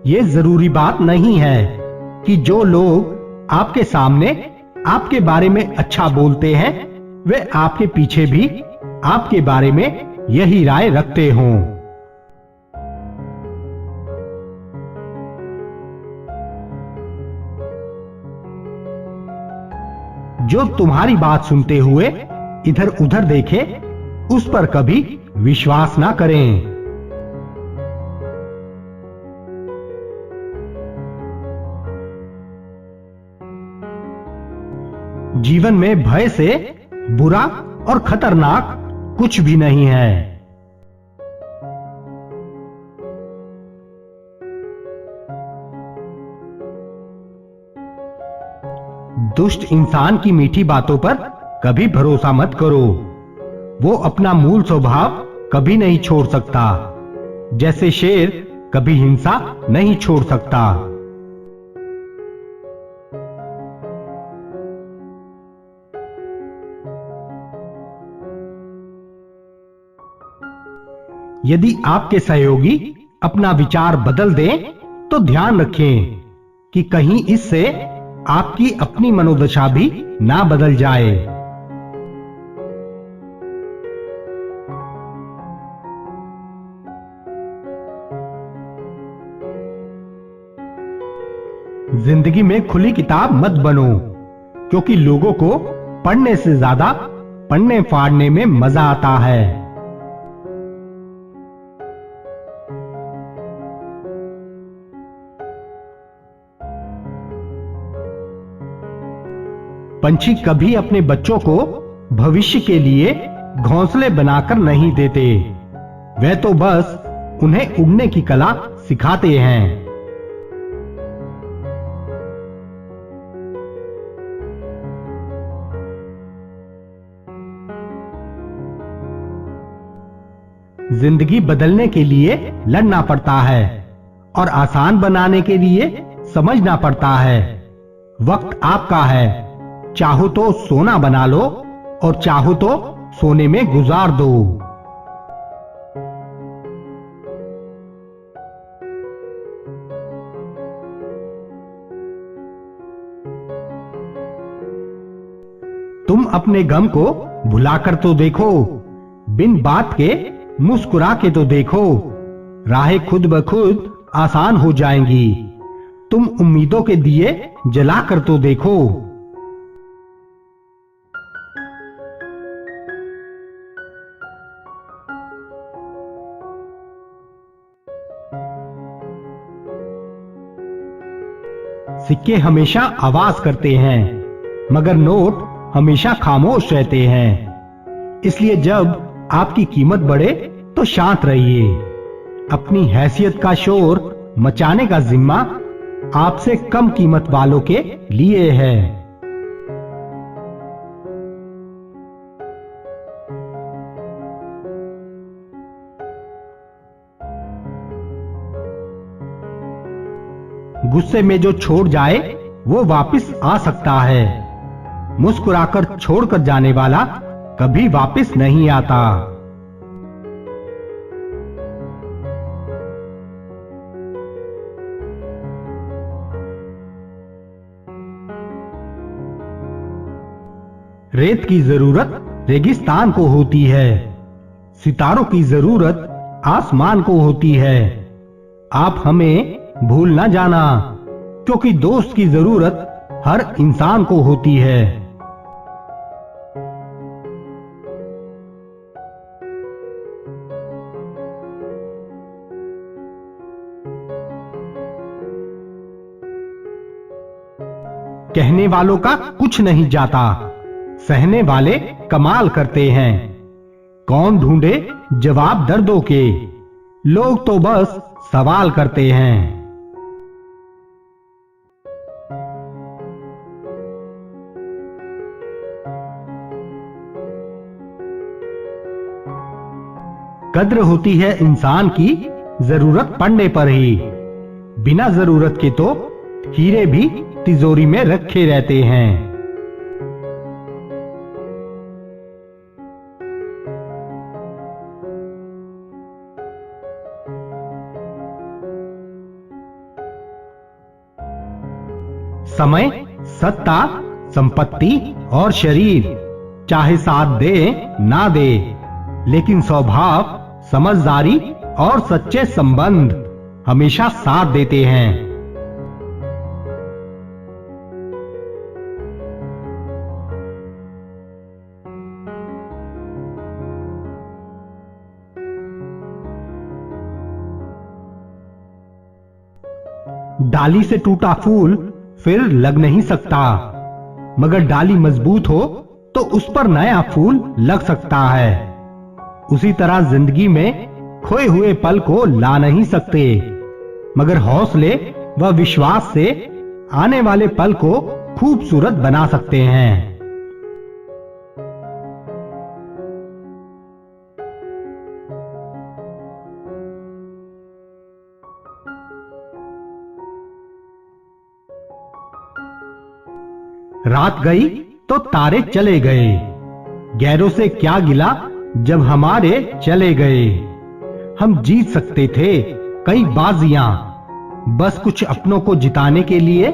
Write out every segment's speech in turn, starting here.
ये जरूरी बात नहीं है कि जो लोग आपके सामने आपके बारे में अच्छा बोलते हैं वे आपके पीछे भी आपके बारे में यही राय रखते हों। जो तुम्हारी बात सुनते हुए इधर उधर देखे उस पर कभी विश्वास ना करें। जीवन में भय से बुरा और खतरनाक कुछ भी नहीं है। दुष्ट इंसान की मीठी बातों पर कभी भरोसा मत करो। वो अपना मूल स्वभाव कभी नहीं छोड़ सकता, जैसे शेर कभी हिंसा नहीं छोड़ सकता। यदि आपके सहयोगी अपना विचार बदल दें तो ध्यान रखें कि कहीं इससे आपकी अपनी मनोदशा भी ना बदल जाए। जिंदगी में खुली किताब मत बनो, क्योंकि लोगों को पढ़ने से ज्यादा पढ़ने फाड़ने में मजा आता है। पंछी कभी अपने बच्चों को भविष्य के लिए घोंसले बनाकर नहीं देते, वे तो बस उन्हें उड़ने की कला सिखाते हैं। जिंदगी बदलने के लिए लड़ना पड़ता है और आसान बनाने के लिए समझना पड़ता है। वक्त आपका है, चाहो तो सोना बना लो और चाहो तो सोने में गुजार दो। तुम अपने गम को भुलाकर तो देखो, बिन बात के मुस्कुरा के तो देखो, राहें खुद ब खुद आसान हो जाएंगी। तुम उम्मीदों के दिए जलाकर तो देखो। सिक्के हमेशा आवाज करते हैं, मगर नोट हमेशा खामोश रहते हैं। इसलिए जब आपकी कीमत बढ़े तो शांत रहिए। अपनी हैसियत का शोर मचाने का जिम्मा आपसे कम कीमत वालों के लिए है। गुस्से में जो छोड़ जाए वो वापस आ सकता है, मुस्कुराकर छोड़कर जाने वाला कभी वापस नहीं आता। रेत की जरूरत रेगिस्तान को होती है, सितारों की जरूरत आसमान को होती है। आप हमें भूल ना जाना, क्योंकि दोस्त की जरूरत हर इंसान को होती है। कहने वालों का कुछ नहीं जाता, सहने वाले कमाल करते हैं। कौन ढूंढे जवाब दर्दों के, लोग तो बस सवाल करते हैं। कद्र होती है इंसान की जरूरत पड़ने पर ही, बिना जरूरत के तो हीरे भी तिजोरी में रखे रहते हैं। समय, सत्ता, संपत्ति और शरीर चाहे साथ दे ना दे, लेकिन स्वभाव, समझदारी और सच्चे संबंध हमेशा साथ देते हैं। डाली से टूटा फूल फिर लग नहीं सकता, मगर डाली मजबूत हो तो उस पर नया फूल लग सकता है। उसी तरह जिंदगी में खोए हुए पल को ला नहीं सकते, मगर हौसले व विश्वास से आने वाले पल को खूबसूरत बना सकते हैं। रात गई तो तारे चले गए, गैरों से क्या गिला जब हमारे चले गए। हम जीत सकते थे कई बाजियां, बस कुछ अपनों को जिताने के लिए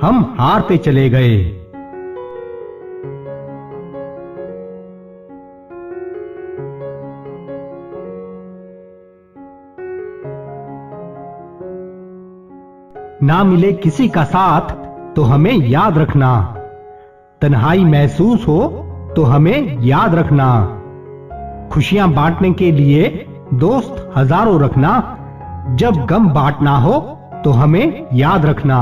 हम हारते चले गए। ना मिले किसी का साथ तो हमें याद रखना, तन्हाई महसूस हो तो हमें याद रखना। खुशियां बांटने के लिए दोस्त हजारों रखना, जब गम बांटना हो तो हमें याद रखना।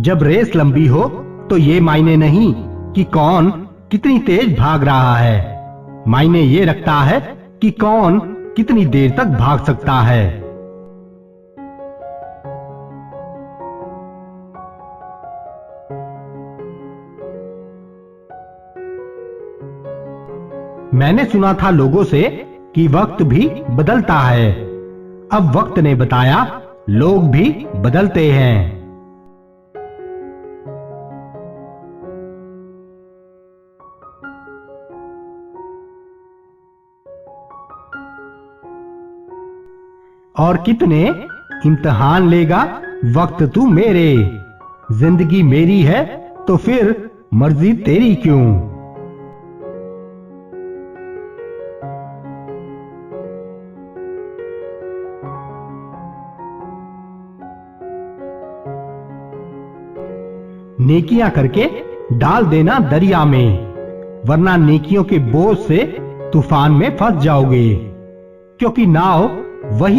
जब रेस लंबी हो तो ये मायने नहीं कि कौन कितनी तेज भाग रहा है, मायने ये रखता है कि कौन कितनी देर तक भाग सकता है। मैंने सुना था लोगों से कि वक्त भी बदलता है। अब वक्त ने बताया लोग भी बदलते हैं। और कितने इम्तिहान लेगा वक्त तू मेरे, जिंदगी मेरी है तो फिर मर्जी तेरी क्यों। नेकियां करके डाल देना दरिया में, वरना नेकियों के बोझ से तूफान में फंस जाओगे, क्योंकि नाव वही